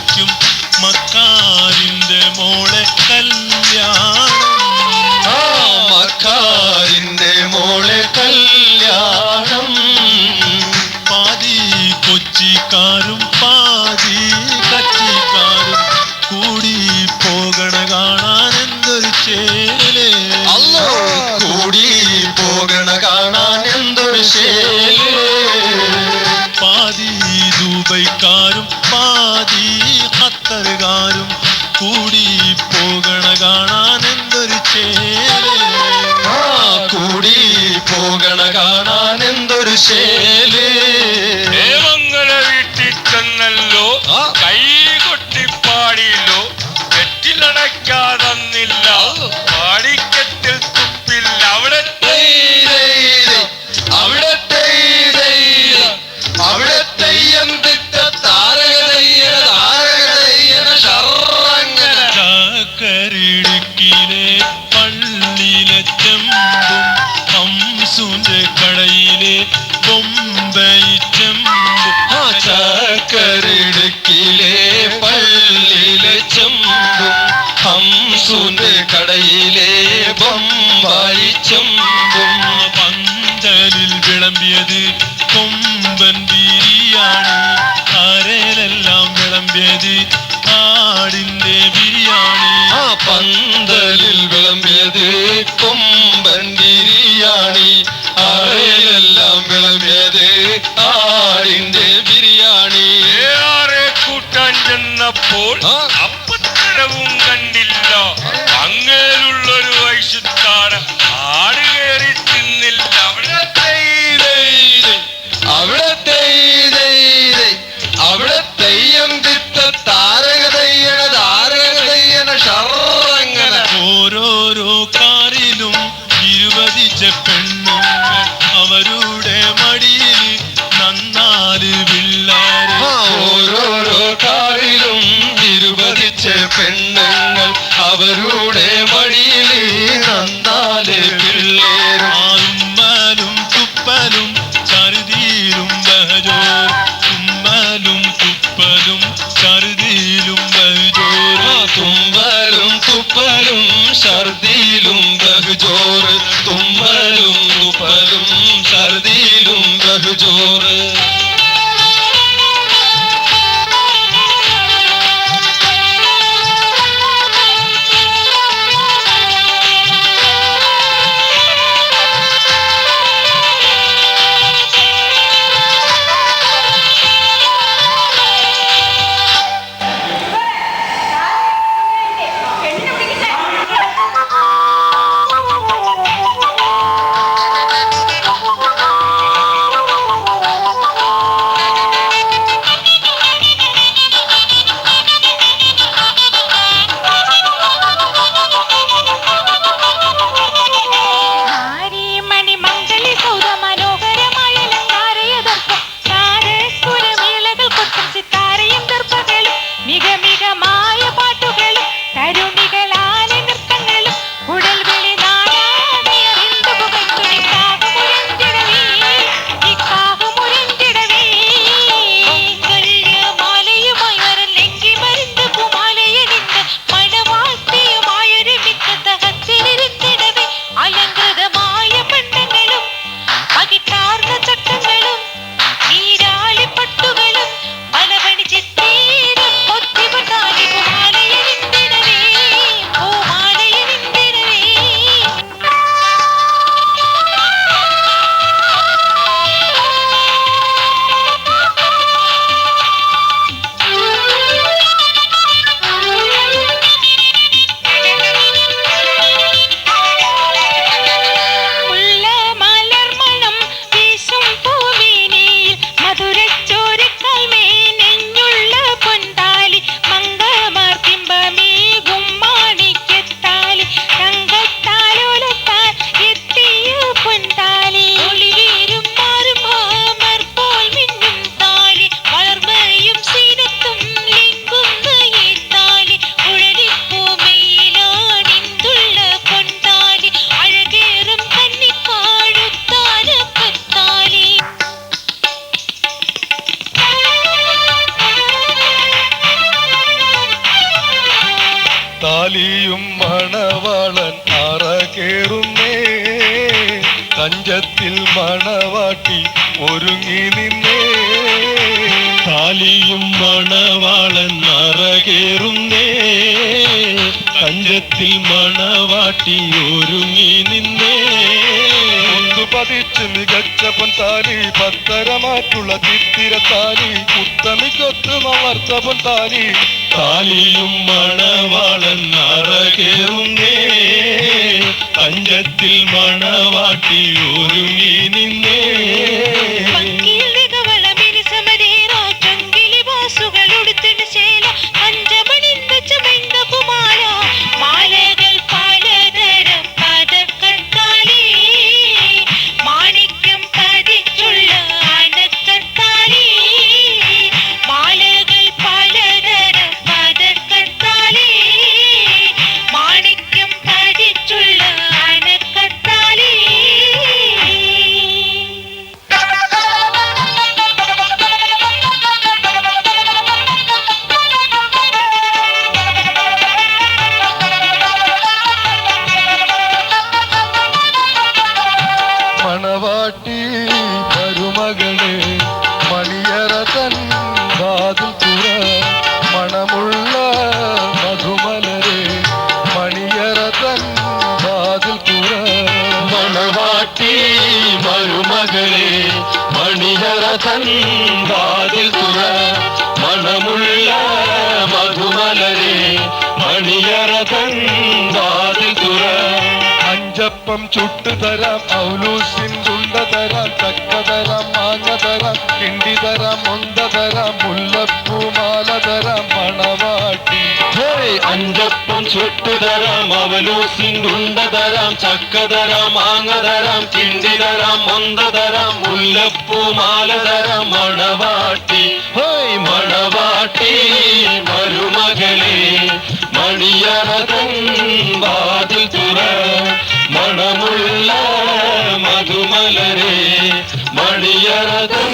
കഴിക്കും മക്കാരിന്റെ മോളെ കല്യാണം. മക്കാരിന്റെ മോളെ കല്യാണം. പാതി കൊച്ചിക്കാരും പാതി കച്ചിക്കാരും കൂടി പോകണ കാണാൻ എന്തൊരു ചേലേ. അല്ലോ കൂടി പോകണ കാണാൻ എന്തൊരു ചേലേ. പാതി ദുബൈക്കാരും പാതി ഖത്തറുകാരും കൂടി പോകണ കാണാൻ എന്തൊരു ചേലേ. കൂടി പോകണ കാണാൻ എന്തൊരു ചേലേ. മംഗള വീട്ടിൽ ചെന്നല്ലോ, കൈ കൊട്ടിപ്പാടിയില്ലോ, കെട്ടിലടയ്ക്കാതന്നില്ല, പാടിക്കെട്ടിൽ തുപ്പില്ല. അവിടെ അവിടെ തെയ്യം തിട്ട താരകതയ്യന താരകതയ്യന ശർറങ്ങനെ. ചാക്കരിടുക്കിലെ പള്ളിയിലെ ചെമ്പും ഹംസുന്റെ കടയിലെ ബൊമ്പൈ ചെമ്പും. ചാക്കരിടുക്കിലെ പള്ളിയിലെ ചെമ്പും ഹംസുന്റെ കടയിലെ ബൊമ്പായി ചെമ്പും. പന്തലിൽ വിളമ്പിയത് കൊമ്പൻ ബിരിയാണി, അരയിലെല്ലാം വിളമ്പിയത് ആടിന്റെ ബിരിയാണി. പന്തലിൽ വിളമ്പിയത് കൊമ്പൻ ബിരിയാണി, അരയിലെല്ലാം വിളമ്പിയത് ആടിന്റെ ബിരിയാണി. വേറെ കൂട്ടാൻ ചെന്നപ്പോൾ അപ്പത്തരവും കണ്ടില്ല, അങ്ങേലുള്ളൊരു വയസ്സുകാരൻ ആട് കയറി തിന്നില്ല. അവിടെ തെയ്യം തിട്ട താരകതയ്യന താരകതയ്യന ശർറങ്ങനെ. ഓരോരോ കാറിലും 20 പെണ്ണുങ്ങൾ, അവരുടെ മടിയിൽ നന്നാല് പിള്ളേര്. ഓരോരോ കാറിലും 20 പെണ്ണുങ്ങൾ, അവരുടെ മടിയിൽ നന്നാല് പിള്ളേരും. തുമ്മലും തുപ്പലും ഛർദിയിലും ബഹജോർ, തുമ്മലും തുപ്പലും ഛർദിയിലും ബഹജോർ. തുമ്മലും തുപ്പലും ഛർദിയിലും ബഹുജോറ്, തുമ്മലും തുപ്പലും ഛർദിയിലും ബഹുജോറ്. താലിയും മണവാളൻ അറ കേറുന്നേ തഞ്ചത്തിൽ മണവാട്ടി ഒരുങ്ങി നിന്നേ താലിയും മണവാളൻ അറ കേറുന്നേ തഞ്ചത്തിൽ മണവാട്ടി ഒരുങ്ങി നിന്നേ പതിച്ച് മികച്ച പൊൻതാലി പത്തരമാറ്റുള്ള തിത്തിരത്താലി ഉത്തമിക്കൊത്ത് വളർത്ത പൊൻതാലി താലിയും മണവാളൻ അറ കേറുന്നേ തഞ്ചത്തിൽ മണവാട്ടി ഒരുങ്ങി നിന്നേ മണവാട്ടി മരുമകളെ മണിയറ തൻ വാതിൽ തുറ മണമുള്ള മധുമലരെ മണിയറ തൻ വാതിൽ തുറ മണവാട്ടി മരുമകളെ മണിയറ തൻ വാതിൽ തുറ മണമുള്ള മധുമലരെ മണിയറ തൻ വാതിൽ തുറ അഞ്ചപ്പം ചുട്ടു തരാം ഔലൂസിൻ ഉണ്ട തരാം ചക്ക തരാം മാങ്ങ തരാം കിണ്ടി തരാം മൊന്ത തരാം മുല്ലപ്പൂമാല തരാം മണവാട്ടി അഞ്ചപ്പം ചുട്ടു തരാം അവലൂസിൻ ഉണ്ട തരാം ചക്ക തരാം മാങ്ങ തരാം കിണ്ടി തരാം മൊന്ത തരാം മുല്ലപ്പൂമാല തരാം മണവാട്ടി ഹോയ് മണവാട്ടി മരുമകളെ മണിയറ തൻ വാതിൽ തുറ മണമുള്ള മധുമലരെ മണിയറ തൻ